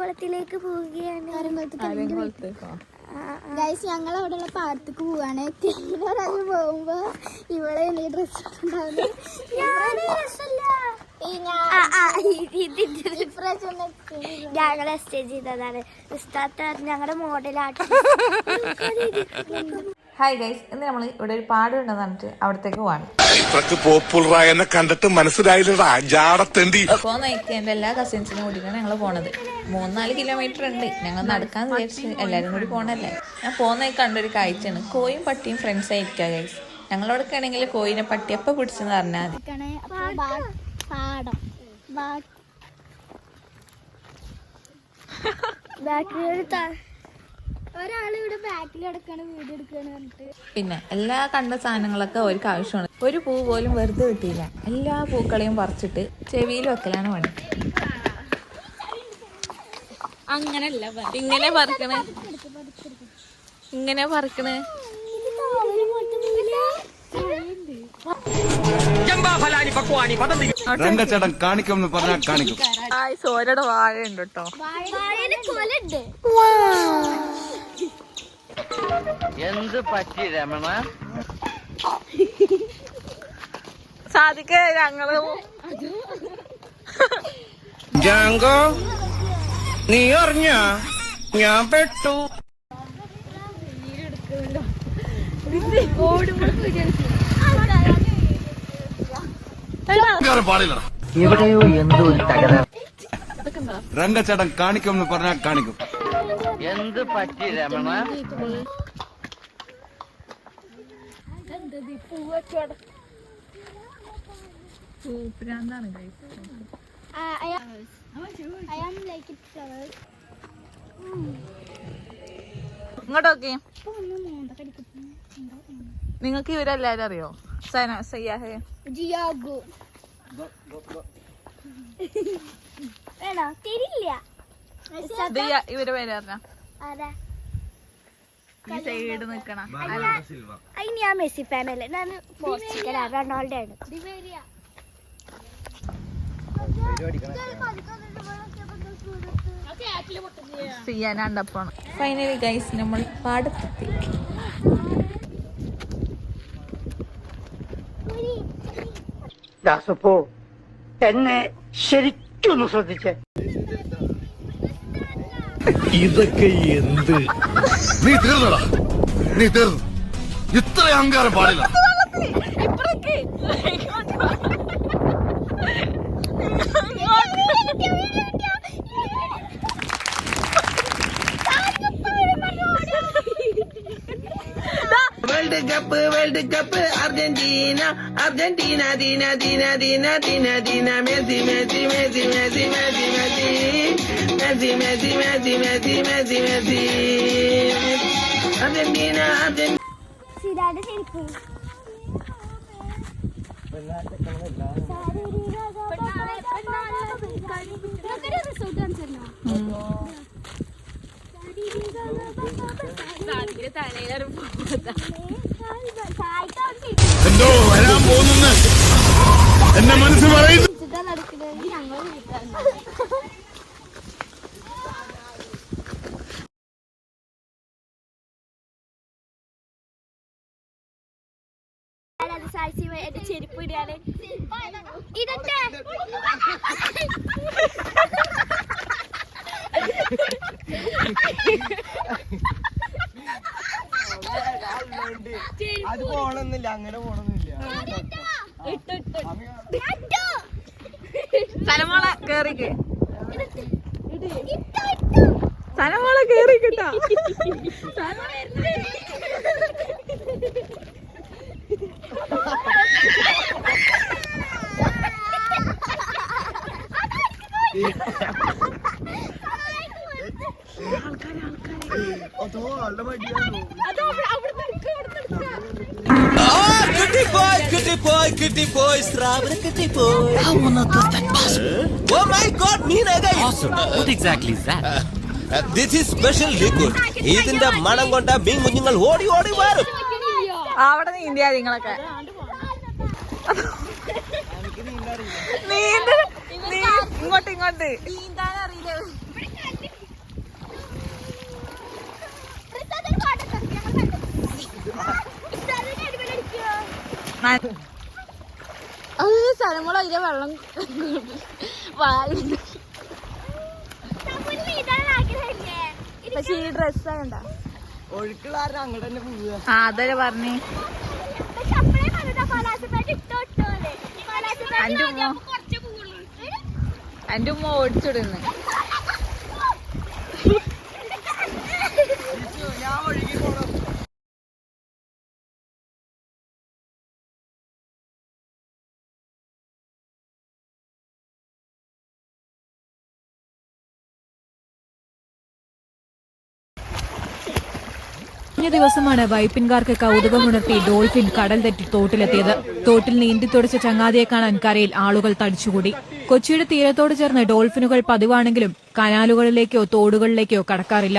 ആര്യംകുളത്തിലേക്ക് പോവുകയാണ്. ഗൈസ് ഞങ്ങൾ അവിടെയുള്ള പാടത്തേക്ക് പോവാണ്. തിരുവരാജ് പോകുമ്പോ ഇവിടെ ഡ്രസ് ഞങ്ങളെ സ്റ്റേജ് ചെയ്തതാണ്. ഞങ്ങളുടെ മോഡലായിട്ട്. ഹായ് ഗൈസ്, ഇന്ന് നമ്മൾ ഇവിടെ ഒരു പാടുണ്ടെന്ന് പറഞ്ഞിട്ട് അവിടത്തേക്ക് പോവാണ്. പോപ്പുലറായെന്നെ കണ്ടിട്ട് മനസ്സിലായില്ലടാ ജാടത്തേണ്ടി. പോകുന്ന എൻ്റെ എല്ലാ കസിൻസിനും കൂടിയാണ് ഞങ്ങൾ പോണത്. 3-4 കിലോമീറ്റർ ഉണ്ട്. ഞങ്ങൾ നടക്കാന്ന് വിചാരിച്ച് എല്ലാവരും കൂടി പോണല്ലേ. ഞാൻ പോകുന്ന കണ്ടൊരു കാഴ്ചയാണ്. കോയും പട്ടിയും ഫ്രണ്ട്സ് ആയിരിക്കുക ഗൈസ്. ഞങ്ങളോടൊക്കെ ആണെങ്കിൽ കോയിനെ പട്ടി എപ്പോൾ പിടിച്ചെന്ന് പറഞ്ഞാൽ മതി. ഒരാളിവിടെ ബാക്കിൽ കിടക്കാണ്, വീഡിയോ എടുക്കാണ് പറഞ്ഞിട്ട്. പിന്നെ എല്ലാ കണ്ട സാധനങ്ങളൊക്കെ അവർക്ക് ആവശ്യമാണ്. ഒരു പൂ പോലും വെറുതെ കിട്ടിയില്ല. എല്ലാ പൂക്കളെയും പറിച്ചിട്ട് ചെവിയിൽ വെക്കലാണ് പണി. അങ്ങനല്ല ഇങ്ങനെ പറിക്കണേ, ഇങ്ങനെ പറിക്കണേ. രംഗച്ചേട്ടൻ കാണിക്കുമെന്ന് പറഞ്ഞാൽ കാണിക്കും. സോരയുടെ വാഴയുണ്ട് കേട്ടോ. എന്ത് പറ്റി രമണ? സാധിക്കേ ഞങ്ങള് ജാങ്കോ നീ അറിഞ്ഞ ഞാൻ പെട്ടു. എവിടെയോ എന്തോ ഒരു തകരാർ. രംഗച്ചേട്ടൻ കാണിക്കുമെന്ന് പറഞ്ഞാൽ കാണിക്കും. എന്ത് പറ്റി രമണ? ഇങ്ങോട്ടോക്കെ. നിങ്ങൾക്ക് ഇവരെല്ലാരും അറിയോ? സയ്യാഹേ ഇവരെ പേര് പറഞ്ഞ സൈഡ് നിക്കണ. ഞാൻ മെസ്സി ഫാനല്ലേ, ഞാൻ പോർച്ചുഗലാണ്, റൊണാൾഡോ ആണ്. ചെയ്യാനാണ്ടപ്പാണ്. ഫൈനലി ഗൈസ് നമ്മൾ പാടത്തെത്തി. ദാസപ്പോ എന്നെ ശരിക്കൊന്ന് ശ്രദ്ധിച്ചേ. ഇതൊക്കെ എന്ത്? നീ തീർന്നടാ, നീ തീർന്നു. ഇത്ര അഹങ്കാരം പാടില്ല. വേൾഡ് കപ്പ് അർജന്റീന അർജന്റീന ദീന ദീന ദീന ദീന ദീന Messi Messi Messi Messi Messi Messi Messi Messi Messi Messi Messi Argentina Argentina. എന്തോ വരാൻ പോകുന്നു എന്നെ മനസ്സ് പറയുന്നു. എന്റെ ചെരുപ്പ് ഇടാണ് ഇതൊക്കെ. അത് പോണമെന്നില്ല, അങ്ങനെ പോണമെന്നില്ല. സലമോളെ കേറിക്ക്, സലമോളെ കേറിക്കിട്ടാ. Kitty boy, strawberry kitty boy. How on earth is that possible? Oh my God, Meena guys. Awesome. What exactly is that? This is special liquid. ഇതിന്റെ മണം കൊണ്ട് മീൻ കുഞ്ഞുങ്ങൾ ഓടി ഓടി വരും. അവിടെ നീന്തിയാ നിങ്ങളൊക്കെ. നീന്ത് ഇങ്ങോട്ട്. അത് സ്ഥലങ്ങളോ അതിന്റെ വെള്ളം പക്ഷെ ഈ ഡ്രസ്സാകണ്ട അതല്ലേ പറഞ്ഞേ എന്റെ ഉമ്മ ഓടിച്ചിടുന്നു. കഴിഞ്ഞ ദിവസമാണ് വൈപ്പിൻകാർക്ക് കൗതുകമുണർത്തി ഡോൾഫിൻ കടൽ തെറ്റി തോട്ടിലെത്തിയത്. തോട്ടിൽ നീന്തിത്തുടച്ച ചങ്ങാതിയെ കാണാൻ കരയിൽ ആളുകൾ തടിച്ചുകൂടി. കൊച്ചിയുടെ തീരത്തോട് ചേർന്ന് ഡോൾഫിനുകൾ പതിവാണെങ്കിലും കനാലുകളിലേക്കോ തോടുകളിലേക്കോ കടക്കാറില്ല.